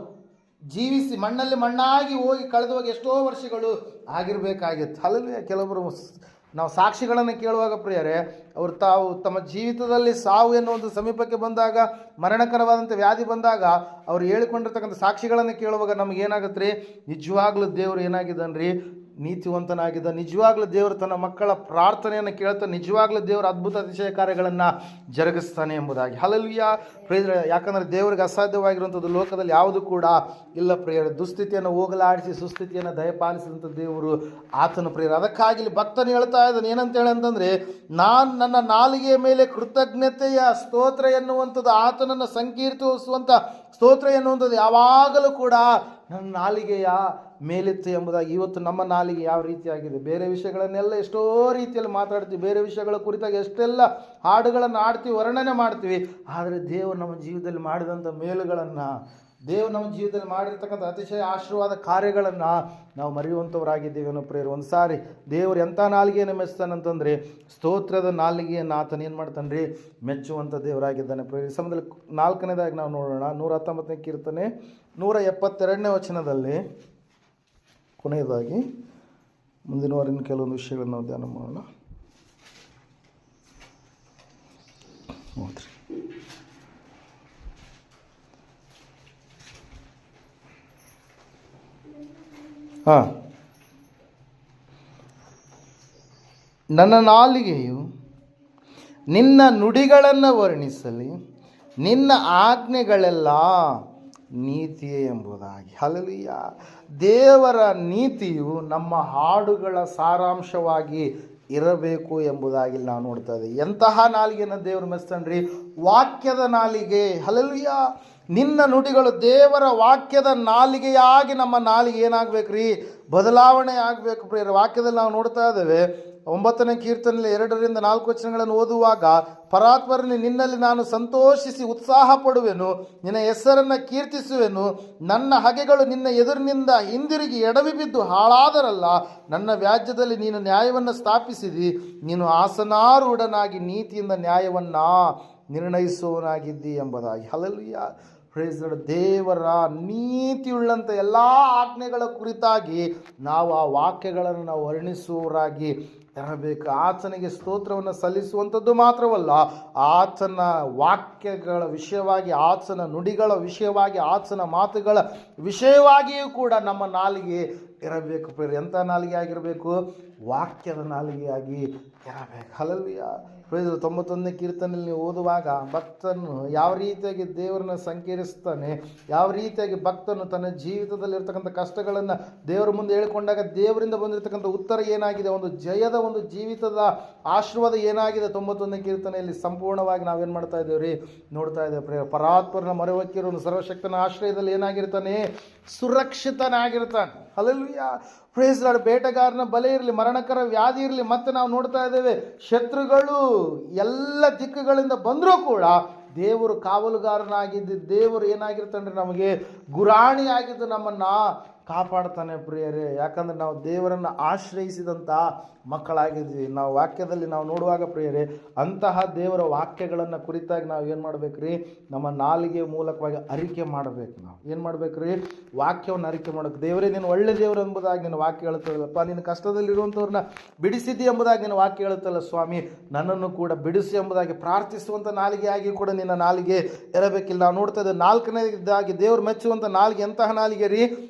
ಜೀವಿಸಿ, ಮಣ್ಣಲ್ಲಿ ಮಣ್ಣಾಗಿ ಹೋಗಿ ಕಳೆದು ಹೋಗಿ ಎಷ್ಟೋ ವರ್ಷಗಳು ಆಗಿರಬೇಕಾಗಿತ್ತು. ಅಲ್ಲವೇ ಕೆಲವರು ನಾವು ಸಾಕ್ಷಿಗಳನ್ನು ಕೇಳುವಾಗ ಪ್ರಿಯರೇ, ಅವರು ತಾವು ತಮ್ಮ ಜೀವಿತದಲ್ಲಿ ಸಾವು ಎನ್ನುವಂಥ ಸಮೀಪಕ್ಕೆ ಬಂದಾಗ, ಮರಣಕರವಾದಂಥ ವ್ಯಾಧಿ ಬಂದಾಗ ಅವರು ಹೇಳಿಕೊಂಡಿರ್ತಕ್ಕಂಥ ಸಾಕ್ಷಿಗಳನ್ನು ಕೇಳುವಾಗ ನಮಗೇನಾಗುತ್ತೆ ರೀ, ನಿಜವಾಗ್ಲೂ ದೇವರು ಏನಾಗಿದ್ದಾನೆ, ನೀತಿವಂತನಾಗಿದ್ದ, ನಿಜವಾಗ್ಲೂ ದೇವರು ತನ್ನ ಮಕ್ಕಳ ಪ್ರಾರ್ಥನೆಯನ್ನು ಕೇಳ್ತಾನೆ, ನಿಜವಾಗ್ಲೂ ದೇವರು ಅದ್ಭುತ ಅತಿಶಯ ಕಾರ್ಯಗಳನ್ನು ಜರುಗಿಸ್ತಾನೆ ಎಂಬುದಾಗಿ. ಹಲ್ಲೆಲೂಯಾ, ಪ್ರಿಯರೇ. ಯಾಕಂದರೆ ದೇವರಿಗೆ ಅಸಾಧ್ಯವಾಗಿರುವಂಥದ್ದು ಲೋಕದಲ್ಲಿ ಯಾವುದು ಕೂಡ ಇಲ್ಲ ಪ್ರಿಯರೇ. ದುಸ್ಥಿತಿಯನ್ನು ಹೋಗಲಾಡಿಸಿ ಸುಸ್ಥಿತಿಯನ್ನು ದಯಪಾಲಿಸಿದಂಥ ದೇವರು ಆತನು ಪ್ರಿಯರೇ. ಅದಕ್ಕಾಗಿ ಭಕ್ತನು ಹೇಳ್ತಾ ಇದ್ದಾನೆ ಏನಂತ ಹೇಳಂತಂದರೆ, ನಾನು ನನ್ನ ನಾಲಿಗೆಯ ಮೇಲೆ ಕೃತಜ್ಞತೆಯ ಸ್ತೋತ್ರ ಎನ್ನುವಂಥದ್ದು, ಆತನನ್ನು ಸಂಕೀರ್ತಿಸುವಂಥ ಸ್ತೋತ್ರ ಎನ್ನುವಂಥದ್ದು ಯಾವಾಗಲೂ ಕೂಡ ನನ್ನ ನಾಲಿಗೆಯ ಮೇಲಿತ್ತು ಎಂಬುದಾಗಿ. ಇವತ್ತು ನಮ್ಮ ನಾಲಿಗೆ ಯಾವ ರೀತಿಯಾಗಿದೆ, ಬೇರೆ ವಿಷಯಗಳನ್ನೆಲ್ಲ ಎಷ್ಟೋ ರೀತಿಯಲ್ಲಿ ಮಾತಾಡ್ತೀವಿ, ಬೇರೆ ವಿಷಯಗಳ ಕುರಿತಾಗಿ ಎಷ್ಟೆಲ್ಲ ಹಾಡುಗಳನ್ನು ಆಡ್ತೀವಿ, ವರ್ಣನೆ ಮಾಡ್ತೀವಿ. ಆದರೆ ದೇವರು ನಮ್ಮ ಜೀವಿತದಲ್ಲಿ ಮಾಡಿದಂಥ ಮೇಲುಗಳನ್ನು, ದೇವರು ನಮ್ಮ ಜೀವಿತದಲ್ಲಿ ಮಾಡಿರ್ತಕ್ಕಂಥ ಅತಿಶಯ ಆಶೀರ್ವಾದ ಕಾರ್ಯಗಳನ್ನು ನಾವು ಮರೆಯುವಂಥವರಾಗಿದ್ದೀವಿ ಅನ್ನೋ ಪ್ರೇರು. ಒಂದು ಸಾರಿ ದೇವರು ಎಂಥ ನಾಲಿಗೆಯನ್ನು ಮೆಚ್ತಾನಂತಂದರೆ, ಸ್ತೋತ್ರದ ನಾಲಿಗೆಯನ್ನು ಆತನ ಏನು ಮಾಡ್ತಾನೆ ರೀ, ಮೆಚ್ಚುವಂಥ ದೇವರಾಗಿದ್ದಾನೆ ಪ್ರೇರು. ಈ ಸಮಯದಲ್ಲಿ 4ನೇದಾಗಿ ನಾವು ನೋಡೋಣ, 119ನೇ ಕೀರ್ತನೆ 172ನೇ ವಚನದಲ್ಲಿ ಕೊನೆಯದಾಗಿ ಮುಂದಿನ ವಾರಿನ ಕೆಲವೊಂದು ವಿಷಯಗಳನ್ನು ನಾವು ಧ್ಯಾನ ಮಾಡೋಣ. ನನ್ನ ನಾಲಿಗೆಯು ನಿನ್ನ ನುಡಿಗಳನ್ನು ವರ್ಣಿಸಲಿ, ನಿನ್ನ ಆಜ್ಞೆಗಳೆಲ್ಲ ನೀತಿಯೇ ಎಂಬುದಾಗಿ. ಹಲ್ಲೆಲೂಯಾ. ದೇವರ ನೀತಿಯು ನಮ್ಮ ಹಾಡುಗಳ ಸಾರಾಂಶವಾಗಿ ಇರಬೇಕು ಎಂಬುದಾಗಿ ನಾವು ನೋಡ್ತಾ ಇದ್ದೀವಿ. ಎಂತಹ ನಾಲಿಗೆಯನ್ನು ದೇವರು ಮೆಚ್ಚನ್ರಿ? ವಾಕ್ಯದ ನಾಲಿಗೆ. ಹಲ್ಲೆಲೂಯಾ. ನಿನ್ನ ನುಡಿಗಳು ದೇವರ ವಾಕ್ಯದ ನಾಲಿಗೆಯಾಗಿ ನಮ್ಮ ನಾಲಿಗೆ ಏನಾಗಬೇಕ್ರಿ? ಬದಲಾವಣೆ ಆಗಬೇಕು ಪ್ರಿಯರ. ವಾಕ್ಯದಲ್ಲಿ ನಾವು ನೋಡ್ತಾ ಇದ್ದೇವೆ, 9ನೇ ಕೀರ್ತನೆಯಲ್ಲಿ 2-4 ವಚನಗಳನ್ನು ಓದುವಾಗ, ಪರಾತ್ಪರನೇ, ನಿನ್ನಲ್ಲಿ ನಾನು ಸಂತೋಷಿಸಿ ಉತ್ಸಾಹ ಪಡುವೆನು, ನಿನ್ನ ಹೆಸರನ್ನು ಕೀರ್ತಿಸುವೆನು. ನನ್ನ ಹಗೆಗಳು ನಿನ್ನ ಎದುರಿನಿಂದ ಹಿಂದಿರುಗಿ ಎಡವಿ ಬಿದ್ದು ಹಾಳಾದರಲ್ಲ. ನನ್ನ ವ್ಯಾಜ್ಯದಲ್ಲಿ ನೀನು ನ್ಯಾಯವನ್ನು ಸ್ಥಾಪಿಸಿದಿ. ನೀನು ಆಸನಾರೂಢನಾಗಿ ನೀತಿಯಿಂದ ನ್ಯಾಯವನ್ನು ನಿರ್ಣಯಿಸುವವನಾಗಿದ್ದಿ ಎಂಬುದಾಗಿ. ಹಲ್ಲೆಲೂಯಾ. Praise the Lord. ದೇವರ ನೀತಿಯುಳ್ಳಂಥ ಎಲ್ಲ ಆಜ್ಞೆಗಳ ಕುರಿತಾಗಿ ನಾವು ಆ ವಾಕ್ಯಗಳನ್ನು ನಾವು ವರ್ಣಿಸುವವರಾಗಿ ಇರಬೇಕು. ಆತನಿಗೆ ಸ್ತೋತ್ರವನ್ನು ಸಲ್ಲಿಸುವಂಥದ್ದು ಮಾತ್ರವಲ್ಲ, ಆತನ ವಾಕ್ಯಗಳ ವಿಷಯವಾಗಿ, ಆತನ ನುಡಿಗಳ ವಿಷಯವಾಗಿ, ಆತನ ಮಾತುಗಳ ವಿಷಯವಾಗಿಯೂ ಕೂಡ ನಮ್ಮ ನಾಲಿಗೆ ಇರಬೇಕು. ಎಂಥ ನಾಲಿಗೆ ಆಗಿರಬೇಕು? ವಾಕ್ಯದ ನಾಲಿಗೆಯಾಗಿ ಇರಬೇಕು. ಹಲ್ಲೆಲೂಯಾ. 91ನೇ ಕೀರ್ತನೆಯಲ್ಲಿ ನೀವು ಓದುವಾಗ, ಭಕ್ತನು ಯಾವ ರೀತಿಯಾಗಿ ದೇವರನ್ನು ಸಂಕೀರ್ಣಿಸ್ತಾನೆ, ಯಾವ ರೀತಿಯಾಗಿ ಭಕ್ತನು ತನ್ನ ಜೀವಿತದಲ್ಲಿರ್ತಕ್ಕಂಥ ಕಷ್ಟಗಳನ್ನು ದೇವರ ಮುಂದೆ ಹೇಳಿಕೊಂಡಾಗ ದೇವರಿಂದ ಬಂದಿರತಕ್ಕಂಥ ಉತ್ತರ ಏನಾಗಿದೆ, ಒಂದು ಜಯದ ಒಂದು ಜೀವಿತದ ಆಶೀರ್ವಾದ ಏನಾಗಿದೆ, 91ನೇ ಕೀರ್ತನೆಯಲ್ಲಿ ಸಂಪೂರ್ಣವಾಗಿ ನಾವೇನು ಮಾಡ್ತಾ ಇದ್ದೇವೆ ರೀ? ನೋಡ್ತಾ ಇದ್ದೇವೆ. ಪರಾತ್ಪರನ ಮೊರೆಹೊಕ್ಕಿರುವ ಸರ್ವಶಕ್ತನ ಆಶ್ರಯದಲ್ಲಿ ಏನಾಗಿರ್ತಾನೆ? ಸುರಕ್ಷಿತನಾಗಿರ್ತಾನೆ. ಹಲ್ಲೆಲೂಯಾ. Praise lord. ಬೇಟೆಗಾರನ ಬಲೆ ಇರಲಿ, ಮರಣಕರ ವ್ಯಾಧಿ ಇರಲಿ, ಮತ್ತೆ ನಾವು ನೋಡ್ತಾ ಇದ್ದೇವೆ ಶತ್ರುಗಳು ಎಲ್ಲ ದಿಕ್ಕುಗಳಿಂದ ಬಂದರೂ ಕೂಡ ದೇವರು ಕಾವಲುಗಾರನಾಗಿದ್ದು, ದೇವರು ಏನಾಗಿರ್ತಾನೆ? ನಮಗೆ ಗುರಾಣಿ ಆಗಿದ್ದು ನಮ್ಮನ್ನು ಕಾಪಾಡ್ತಾನೆ ಪ್ರಿಯರೇ. ಯಾಕಂದರೆ ನಾವು ದೇವರನ್ನು ಆಶ್ರಯಿಸಿದಂಥ ಮಕ್ಕಳಾಗಿದ್ವಿ. ನಾವು ವಾಕ್ಯದಲ್ಲಿ ನಾವು ನೋಡುವಾಗ ಪ್ರಿಯರೇ, ಅಂತಹ ದೇವರ ವಾಕ್ಯಗಳನ್ನು ಕುರಿತಾಗಿ ನಾವು ಏನು ಮಾಡ್ಬೇಕ್ರಿ? ನಮ್ಮ ನಾಲಿಗೆ ಮೂಲಕವಾಗಿ ಅರಿಕೆ ಮಾಡಬೇಕು. ನಾವು ಏನು ಮಾಡ್ಬೇಕ್ರಿ? ವಾಕ್ಯವನ್ನು ಅರಿಕೆ ಮಾಡಬೇಕು. ದೇವರೇ, ನೀನು ಒಳ್ಳೆ ದೇವರು ಎಂಬುದಾಗಿ ನಿನ್ನ ವಾಕ್ಯ ಹೇಳುತ್ತಲ್ಲಪ್ಪ. ನೀನು ಕಷ್ಟದಲ್ಲಿರುವಂಥವ್ರನ್ನ ಬಿಡಿಸಿದ್ದಿ ಎಂಬುದಾಗಿ ನಿನ್ನ ವಾಕ್ಯ ಹೇಳುತ್ತಲ್ಲ ಸ್ವಾಮಿ, ನನ್ನನ್ನು ಕೂಡ ಬಿಡಿಸಿ ಎಂಬುದಾಗಿ ಪ್ರಾರ್ಥಿಸುವಂಥ ನಾಲಿಗೆಯಾಗಿ ಕೂಡ ನಿನ್ನ ನಾಲಿಗೆ ಇರಬೇಕಿಲ್ಲ. ನಾವು ನೋಡ್ತಾ ಇದ್ದೇವೆ 4ನೇದಾಗಿ ದೇವರು ಮೆಚ್ಚುವಂಥ ನಾಲಿಗೆ ಎಂತಹ ನಾಲಿಗೆ ರೀ?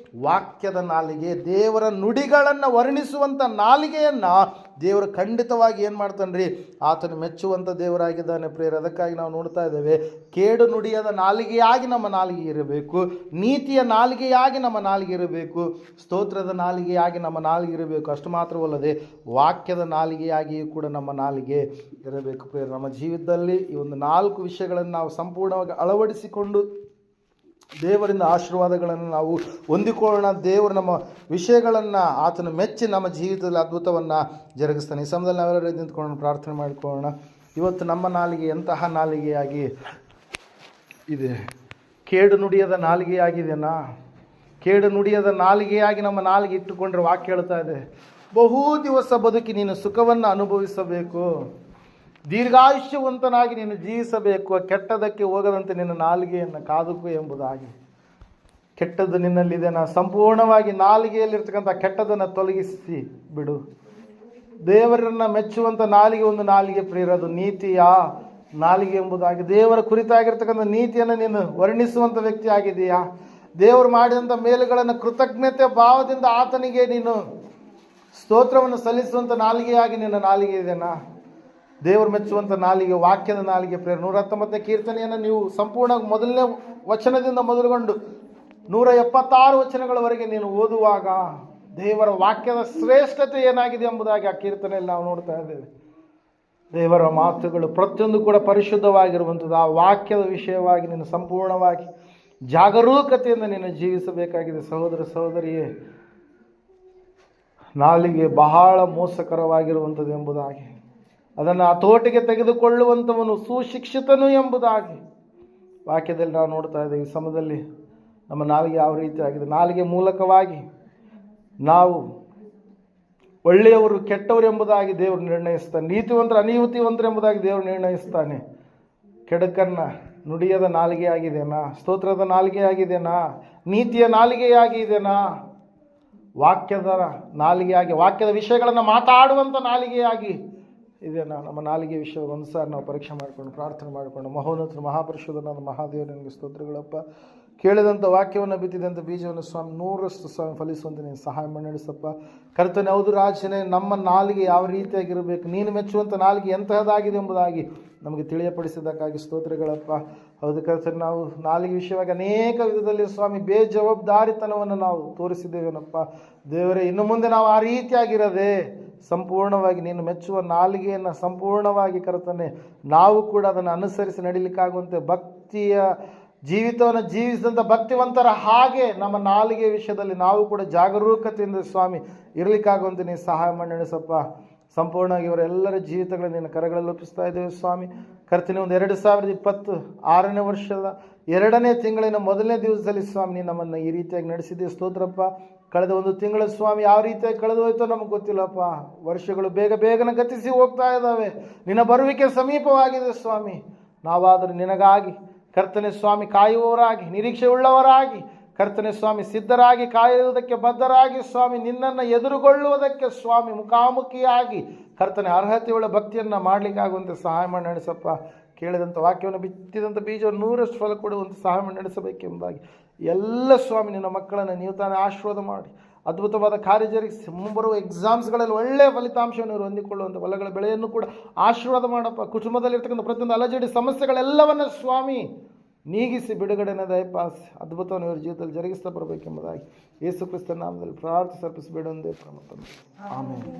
ವಾಕ್ಯದ ನಾಲಿಗೆ. ದೇವರ ನುಡಿಗಳನ್ನು ವರ್ಣಿಸುವಂಥ ನಾಲಿಗೆಯನ್ನು ದೇವರು ಖಂಡಿತವಾಗಿ ಏನು ಮಾಡ್ತಾನೆ ರೀ? ಆತನು ಮೆಚ್ಚುವಂಥ ದೇವರಾಗಿದ್ದಾನೆ ಪ್ರಿಯರೇ. ಅದಕ್ಕಾಗಿ ನಾವು ನೋಡ್ತಾ ಇದ್ದೇವೆ, ಕೇಡು ನುಡಿಯದ ನಾಲಿಗೆಯಾಗಿ ನಮ್ಮ ನಾಲಿಗೆ ಇರಬೇಕು, ನೀತಿಯ ನಾಲಿಗೆಯಾಗಿ ನಮ್ಮ ನಾಲಿಗೆ ಇರಬೇಕು, ಸ್ತೋತ್ರದ ನಾಲಿಗೆಯಾಗಿ ನಮ್ಮ ನಾಲಿಗೆ ಇರಬೇಕು. ಅಷ್ಟು ಮಾತ್ರವಲ್ಲದೆ ವಾಕ್ಯದ ನಾಲಿಗೆಯಾಗಿಯೂ ಕೂಡ ನಮ್ಮ ನಾಲಿಗೆ ಇರಬೇಕು ಪ್ರಿಯರೇ. ನಮ್ಮ ಜೀವಿತದಲ್ಲಿ ಈ ಒಂದು 4 ವಿಷಯಗಳನ್ನು ನಾವು ಸಂಪೂರ್ಣವಾಗಿ ಅಳವಡಿಸಿಕೊಂಡು ದೇವರಿಂದ ಆಶೀರ್ವಾದಗಳನ್ನು ನಾವು ಹೊಂದಿಕೊಳ್ಳೋಣ. ದೇವರು ನಮ್ಮ ವಿಷಯಗಳನ್ನು ಆತನು ಮೆಚ್ಚಿ ನಮ್ಮ ಜೀವಿತದಲ್ಲಿ ಅದ್ಭುತವನ್ನು ಜರುಗಿಸ್ತಾನೆ. ಈ ಸಮಯದಲ್ಲಿ ನಾವೆಲ್ಲರೂ ನಿಂತ್ಕೊಂಡು ಪ್ರಾರ್ಥನೆ ಮಾಡಿಕೊಳ್ಳೋಣ. ಇವತ್ತು ನಮ್ಮ ನಾಲಿಗೆ ಎಂತಹ ನಾಲಿಗೆಯಾಗಿ ಇದೆ? ಕೇಡು ನುಡಿಯದ ನಾಲಿಗೆಯಾಗಿದೆನಾ? ಕೇಡು ನುಡಿಯದ ನಾಲಿಗೆಯಾಗಿ ನಮ್ಮ ನಾಲಿಗೆ ಇಟ್ಟುಕೊಂಡ್ರೆ ವಾಕ್ಯ ಹೇಳ್ತಾ ಇದೆ, ಬಹು ದಿವಸ ಬದುಕಿ ನೀನು ಸುಖವನ್ನು ಅನುಭವಿಸಬೇಕು, ದೀರ್ಘಾಯುಷ್ಯವಂತನಾಗಿ ನೀನು ಜೀವಿಸಬೇಕು, ಕೆಟ್ಟದಕ್ಕೆ ಹೋಗದಂತೆ ನಿನ್ನ ನಾಲಿಗೆಯನ್ನು ಕಾದುಕು ಎಂಬುದಾಗಿ. ಕೆಟ್ಟದ್ದು ನಿನ್ನಲ್ಲಿದೆನಾ? ಸಂಪೂರ್ಣವಾಗಿ ನಾಲಿಗೆಯಲ್ಲಿರ್ತಕ್ಕಂಥ ಕೆಟ್ಟದನ್ನು ತೊಲಗಿಸಿ ಬಿಡು. ದೇವರನ್ನು ಮೆಚ್ಚುವಂಥ ನಾಲಿಗೆ ಒಂದು ನಾಲಿಗೆ ಪ್ರಿಯರದು ನೀತಿಯ ನಾಲಿಗೆ ಎಂಬುದಾಗಿ. ದೇವರ ಕುರಿತಾಗಿರ್ತಕ್ಕಂಥ ನೀತಿಯನ್ನು ನೀನು ವರ್ಣಿಸುವಂಥ ವ್ಯಕ್ತಿ ಆಗಿದೆಯಾ? ದೇವರು ಮಾಡಿದಂಥ ಮೇಲುಗಳನ್ನು ಕೃತಜ್ಞತೆ ಭಾವದಿಂದ ಆತನಿಗೆ ನೀನು ಸ್ತೋತ್ರವನ್ನು ಸಲ್ಲಿಸುವಂಥ ನಾಲಿಗೆಯಾಗಿ ನಿನ್ನ ನಾಲಿಗೆ ಇದೆನಾ? ದೇವರು ಮೆಚ್ಚುವಂಥ ನಾಲಿಗೆ ವಾಕ್ಯದ ನಾಲಿಗೆ ಪ್ರೇರಣೆ. 119ನೇ ಕೀರ್ತನೆಯನ್ನು ನೀವು ಸಂಪೂರ್ಣ ಮೊದಲನೇ ವಚನದಿಂದ ಮೊದಲುಗೊಂಡು 176 ವಚನಗಳವರೆಗೆ ನೀನು ಓದುವಾಗ ದೇವರ ವಾಕ್ಯದ ಶ್ರೇಷ್ಠತೆ ಏನಾಗಿದೆ ಎಂಬುದಾಗಿ ಆ ಕೀರ್ತನೆಯಲ್ಲಿ ನಾವು ನೋಡ್ತಾ ಇದ್ದೇವೆ. ದೇವರ ಮಾತುಗಳು ಪ್ರತಿಯೊಂದು ಕೂಡ ಪರಿಶುದ್ಧವಾಗಿರುವಂಥದ್ದು. ಆ ವಾಕ್ಯದ ವಿಷಯವಾಗಿ ನೀನು ಸಂಪೂರ್ಣವಾಗಿ ಜಾಗರೂಕತೆಯಿಂದ ನೀನು ಜೀವಿಸಬೇಕಾಗಿದೆ. ಸಹೋದರ ಸಹೋದರಿಯೇ, ನಾಲಿಗೆ ಬಹಳ ಮೋಸಕರವಾಗಿರುವಂಥದ್ದು ಎಂಬುದಾಗಿ, ಅದನ್ನು ಹತೋಟಿಗೆ ತೆಗೆದುಕೊಳ್ಳುವಂಥವನು ಸುಶಿಕ್ಷಿತನು ಎಂಬುದಾಗಿ ವಾಕ್ಯದಲ್ಲಿ ನಾವು ನೋಡ್ತಾ ಇದ್ದೇವೆ. ಈ ಸಮಯದಲ್ಲಿ ನಮ್ಮ ನಾಲಿಗೆ ಯಾವ ರೀತಿ ಆಗಿದೆ? ನಾಲಿಗೆ ಮೂಲಕವಾಗಿ ನಾವು ಒಳ್ಳೆಯವರು ಕೆಟ್ಟವರು ಎಂಬುದಾಗಿ ದೇವರು ನಿರ್ಣಯಿಸ್ತಾನೆ, ನೀತಿವಂತರು ಅನೀತಿವಂತರು ಎಂಬುದಾಗಿ ದೇವರು ನಿರ್ಣಯಿಸ್ತಾನೆ. ಕೆಡಕನ್ನು ನುಡಿಯದ ನಾಲಿಗೆ ಆಗಿದೆನಾ? ಸ್ತೋತ್ರದ ನಾಲಿಗೆ ಆಗಿದೆನಾ? ನೀತಿಯ ನಾಲಿಗೆಯಾಗಿದೆನಾ? ವಾಕ್ಯದ ನಾಲಿಗೆಯಾಗಿ ವಾಕ್ಯದ ವಿಷಯಗಳನ್ನು ಮಾತಾಡುವಂಥ ನಾಲಿಗೆಯಾಗಿ ಇದೆನಾ? ನಮ್ಮ ನಾಲಿಗೆ ವಿಷಯ ಒಂದು ಸಾರಿ ನಾವು ಪರೀಕ್ಷೆ ಮಾಡಿಕೊಂಡು ಪ್ರಾರ್ಥನೆ ಮಾಡಿಕೊಂಡು, ಮಹೋನ್ನತ ಮಹಾಪರಿಶುದ್ಧನಾದ ಮಹಾದೇವ ನಿನಗೆ ಸ್ತೋತ್ರಗಳಪ್ಪ. ಕೇಳಿದಂಥ ವಾಕ್ಯವನ್ನು ಬಿತ್ತಿದಂಥ ಬೀಜವನ್ನು ಸ್ವಾಮಿ 100ರಷ್ಟು ಸ್ವಾಮಿ ಫಲಿಸುವಂತೆ ನೀನು ಸಹಾಯ ಮಾಡಿ ನಡೆಸಪ್ಪ. ಕರ್ತನೆ, ಹೌದು ರಾಜನೇ, ನಮ್ಮ ನಾಲಿಗೆ ಯಾವ ರೀತಿಯಾಗಿರಬೇಕು, ನೀನು ಮೆಚ್ಚುವಂಥ ನಾಲಿಗೆ ಎಂತಹದಾಗಿದೆ ಎಂಬುದಾಗಿ ನಮಗೆ ತಿಳಿಯಪಡಿಸಿದ್ದಕ್ಕಾಗಿ ಸ್ತೋತ್ರಗಳಪ್ಪ. ಹೌದು ಕರ್ತನೆ, ನಾವು ನಾಲಿಗೆ ವಿಷಯವಾಗಿ ಅನೇಕ ವಿಧದಲ್ಲಿ ಸ್ವಾಮಿ ಬೇಜವಾಬ್ದಾರಿತನವನ್ನು ನಾವು ತೋರಿಸಿದ್ದೇವೇನಪ್ಪ. ದೇವರೇ, ಇನ್ನು ಮುಂದೆ ನಾವು ಆ ರೀತಿಯಾಗಿರದೆ ಸಂಪೂರ್ಣವಾಗಿ ನೀನು ಮೆಚ್ಚುವ ನಾಲಿಗೆಯನ್ನು ಸಂಪೂರ್ಣವಾಗಿ ಕರ್ತನೆ ನಾವು ಕೂಡ ಅದನ್ನು ಅನುಸರಿಸಿ ನಡೀಲಿಕ್ಕಾಗುವಂತೆ ಭಕ್ತಿಯ ಜೀವಿತವನ್ನು ಜೀವಿಸಿದಂಥ ಭಕ್ತಿವಂತರ ಹಾಗೆ ನಮ್ಮ ನಾಲಿಗೆ ವಿಷಯದಲ್ಲಿ ನಾವು ಕೂಡ ಜಾಗರೂಕತೆಯಿಂದ ಸ್ವಾಮಿ ಇರಲಿಕ್ಕಾಗುವಂತೆ ನೀನು ಸಹಾಯ ಮಾಡಿ ನಡೆಸಪ್ಪ. ಸಂಪೂರ್ಣವಾಗಿ ಇವರೆಲ್ಲರ ಜೀವಿತಗಳನ್ನು ನಿನ್ನ ಕರಗಳಲ್ಲಿ ಒಪ್ಪಿಸ್ತಾ ಇದ್ದೇವೆ ಸ್ವಾಮಿ. ಕರ್ತನೆ, ಒಂದು 2026ನೇ ವರ್ಷದ 2ನೇ ತಿಂಗಳಿನ 1ನೇ ದಿವಸದಲ್ಲಿ ಸ್ವಾಮಿ ನೀನು ನಮ್ಮನ್ನು ಈ ರೀತಿಯಾಗಿ ನಡೆಸಿದ್ದೀವಿ. ಸ್ತೋತ್ರಪ್ಪ. ಕಳೆದ ಒಂದು ತಿಂಗಳ ಸ್ವಾಮಿ ಯಾವ ರೀತಿಯಾಗಿ ಕಳೆದು ಹೋಯ್ತೋ ನಮಗೆ ಗೊತ್ತಿಲ್ಲಪ್ಪ. ವರ್ಷಗಳು ಬೇಗನೆ ಗತಿಸಿ ಹೋಗ್ತಾ ಇದ್ದಾವೆ. ನಿನ್ನ ಬರುವಿಕೆ ಸಮೀಪವಾಗಿದೆ ಸ್ವಾಮಿ. ನಾವಾದರೂ ನಿನಗಾಗಿ ಕರ್ತನೆ ಸ್ವಾಮಿ ಕಾಯುವವರಾಗಿ, ನಿರೀಕ್ಷೆ ಉಳ್ಳವರಾಗಿ, ಕರ್ತನೆ ಸ್ವಾಮಿ ಸಿದ್ಧರಾಗಿ, ಕಾಯುವುದಕ್ಕೆ ಬದ್ಧರಾಗಿ ಸ್ವಾಮಿ ನಿನ್ನನ್ನು ಎದುರುಗೊಳ್ಳುವುದಕ್ಕೆ ಸ್ವಾಮಿ ಮುಖಾಮುಖಿಯಾಗಿ ಕರ್ತನೆ ಅರ್ಹತೆಯುಳ್ಳ ಭಕ್ತಿಯನ್ನು ಮಾಡಲಿಕ್ಕಾಗುವಂತೆ ಸಹಾಯ ಮಾಡಿ ನಡೆಸಪ್ಪ. ಕೇಳಿದಂಥ ವಾಕ್ಯವನ್ನು ಬಿತ್ತಿದಂಥ ಬೀಜವನ್ನು 100ರಷ್ಟು ಫಲ ಕೊಡುವಂತೆ ಸಹಾಯ ಮಾಡಿ ನಡೆಸಬೇಕೆಂಬುದಾಗಿ ಎಲ್ಲ ಸ್ವಾಮಿ ನಿನ್ನ ಮಕ್ಕಳನ್ನು ನೀವು ತಾನೇ ಆಶೀರ್ವಾದ ಮಾಡಿ ಅದ್ಭುತವಾದ ಕಾರ್ಯ ಜರುಗಿಸಿ ಮುಂಬರುವ ಎಕ್ಸಾಮ್ಸ್ಗಳಲ್ಲಿ ಒಳ್ಳೆಯ ಫಲಿತಾಂಶವನ್ನು ಇವರು ಹೊಂದಿಕೊಳ್ಳುವಂಥ ಹೊಲಗಳ ಬೆಳೆಯನ್ನು ಕೂಡ ಆಶೀರ್ವಾದ ಮಾಡಪ್ಪ. ಕುಟುಂಬದಲ್ಲಿರ್ತಕ್ಕಂಥ ಪ್ರತಿಯೊಂದು ಅಲಜಡಿ ಸಮಸ್ಯೆಗಳೆಲ್ಲವನ್ನು ಸ್ವಾಮಿ ನೀಗಿಸಿ ಬಿಡುಗಡೆನ ದಯಪಾಲಿಸಿ ಅದ್ಭುತವನ್ನು ಇವ್ರ ಜೀವಿತದಲ್ಲಿ ಜರುಗಿಸ್ತಾ ಬರಬೇಕೆಂಬುದಾಗಿ ಯೇಸು ಕ್ರಿಸ್ತನ ನಾಮದಲ್ಲಿ ಪ್ರಾರ್ಥಿಸಿ ಅರ್ಪಿಸಿ ಬೇಡೊಂದೇ ಪ್ರಮುಖ ಆಮೇಲೆ.